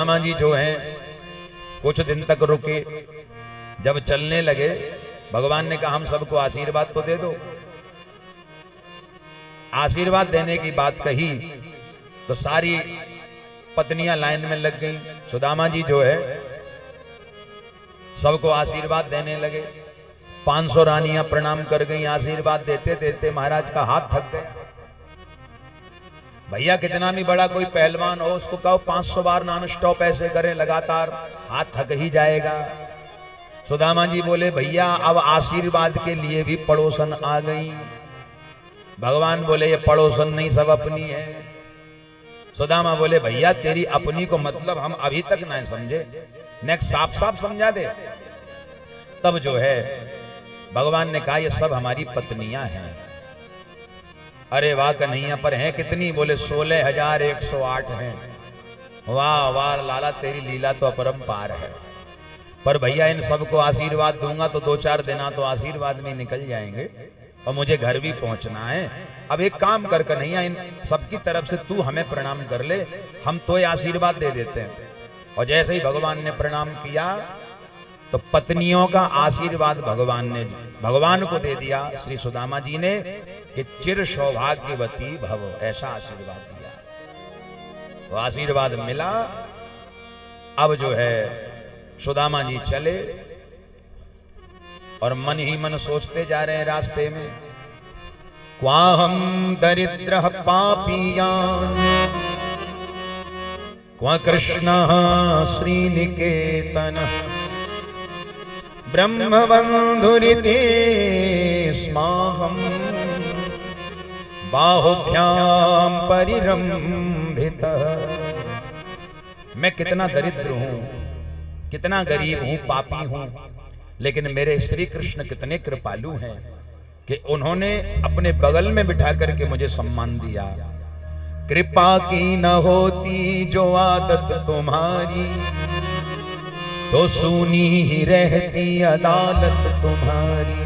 सुदामा जी जो हैं कुछ दिन तक रुके, जब चलने लगे भगवान ने कहा हम सबको आशीर्वाद तो दे दो। आशीर्वाद देने की बात कही तो सारी पत्नियां लाइन में लग गईं। सुदामा जी जो है सबको आशीर्वाद देने लगे। 500 रानियां प्रणाम कर गईं। आशीर्वाद देते देते महाराज का हाथ थक गया। भैया कितना भी बड़ा कोई पहलवान हो उसको कहो 500 बार नॉन स्टॉप ऐसे करे लगातार, हाथ थक ही जाएगा। सुदामा जी बोले भैया अब आशीर्वाद के लिए भी पड़ोसन आ गई। भगवान बोले ये पड़ोसन नहीं सब अपनी है। सुदामा बोले भैया तेरी अपनी को मतलब हम अभी तक ना समझे, नेक्स्ट साफ साफ समझा दे। तब जो है भगवान ने कहा ये सब हमारी पत्नियां हैं। अरे वाह कन्हैया पर हैं कितनी? बोले 16,108 हैं। वाह वाह लाला तेरी लीला तो अपरंपार है। पर भैया इन सबको आशीर्वाद दूंगा तो 2-4 दिन तो आशीर्वाद में निकल जाएंगे और मुझे घर भी पहुंचना है। अब एक काम कर कन्हैया इन सबकी तरफ से तू हमें प्रणाम कर ले, हम तो ये आशीर्वाद दे देते हैं। और जैसे ही भगवान ने प्रणाम किया तो पत्नियों का आशीर्वाद भगवान को दे दिया श्री सुदामा जी ने कि चिर सौभाग्यवती भव, ऐसा आशीर्वाद दिया। वो आशीर्वाद मिला। अब जो है सुदामा जी चले और मन ही मन सोचते जा रहे हैं रास्ते में, क्वाहम दरिद्र पापियान क्वा कृष्ण श्रीनिकेतन ब्रह्मबंधुरिते स्माहम बाहुभ्याम परिरंभित। मैं कितना दरिद्र हूं, कितना गरीब हूं, पापी हूं, लेकिन मेरे श्री कृष्ण कितने कृपालु हैं कि उन्होंने अपने बगल में बिठा करके मुझे सम्मान दिया। कृपा की न होती जो आदत तुम्हारी तो सुनी ही रहती अदालत तुम्हारी।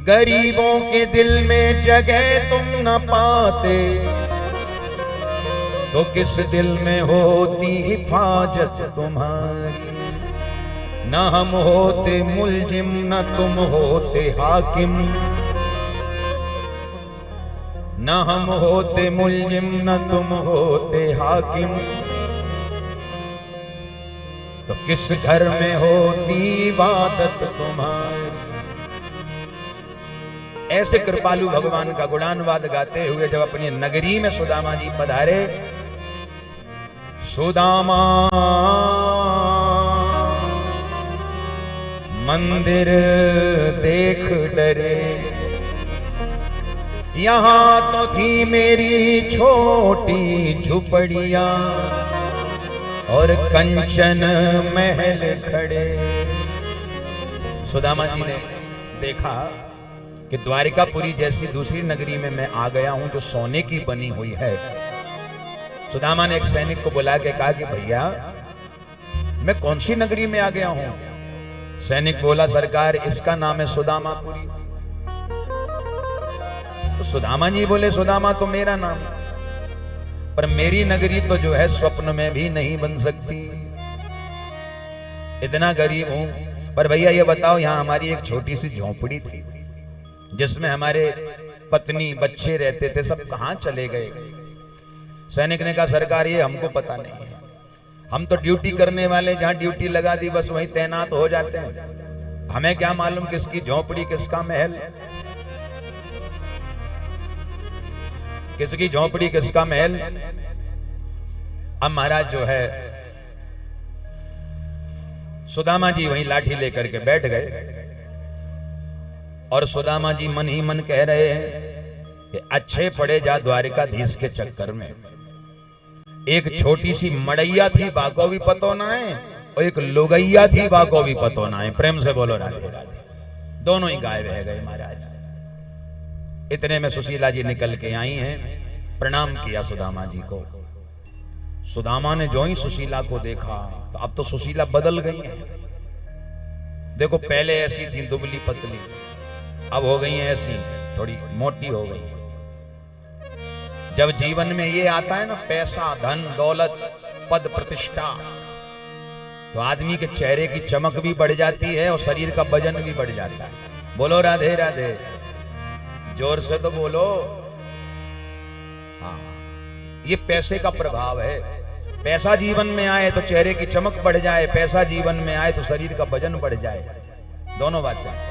गरीबों के दिल में जगह तुम न पाते तो किस दिल में होती हिफाजत तुम्हारी। न हम होते मुलजिम न तुम होते हाकिम, न हम होते मुलजिम न तुम होते हाकिम, तो किस घर में होती इबादत तुम्हारी। ऐसे कृपालु भगवान का गुणानुवाद गाते हुए जब अपनी नगरी में सुदामा जी पधारे, सुदामा मंदिर देख डरे, यहां तो थी मेरी छोटी झुपड़िया और कंचन महल खड़े। सुदामा जी ने देखा कि द्वारिकापुरी जैसी दूसरी नगरी में मैं आ गया हूं जो सोने की बनी हुई है। सुदामा ने एक सैनिक को बुला के कहा कि भैया मैं कौन सी नगरी में आ गया हूं? सैनिक बोला सरकार इसका नाम है सुदामापुरी। तो सुदामा जी बोले सुदामा तो मेरा नाम, पर मेरी नगरी तो जो है स्वप्न में भी नहीं बन सकती, इतना गरीब हूं। पर भैया ये बताओ यहां हमारी एक छोटी सी झोंपड़ी थी जिसमें हमारे पत्नी बच्चे रहते थे, सब कहां चले गए? सैनिक ने कहा सरकार ये हमको पता नहीं है, हम तो ड्यूटी करने वाले जहां ड्यूटी लगा दी बस वहीं तैनात हो जाते हैं, हमें क्या मालूम किसकी झोंपड़ी किसका महल, किसकी झोंपड़ी किसका महल। अब महाराज जो है सुदामा जी वहीं लाठी लेकर के बैठ गए और सुदामा जी मन ही मन कह रहे हैं कि अच्छे पड़े जा द्वारिकाधीश के चक्कर में। एक छोटी सी मड़ैया थी बाको भी पतो ना है और एक लोगैया थी बाको भी पतो ना है। प्रेम से बोलो राधे राधे। दोनों ही गायब रह गए महाराज। इतने में सुशीला जी निकल के आई हैं, प्रणाम किया सुदामा जी को। सुदामा ने जो ही सुशीला को देखा तो अब तो सुशीला बदल गई है। देखो पहले ऐसी थी दुबली पतली, अब हो गई है ऐसी थोड़ी मोटी हो गई। जब जीवन में ये आता है ना पैसा धन दौलत पद प्रतिष्ठा, तो आदमी के चेहरे की चमक भी बढ़ जाती है और शरीर का वजन भी बढ़ जाता है। बोलो राधे राधे, जोर से तो बोलो। हाँ, ये पैसे का प्रभाव है। पैसा जीवन में आए तो चेहरे की चमक बढ़ जाए, पैसा जीवन में आए तो शरीर का वजन बढ़ जाए, दोनों बातें।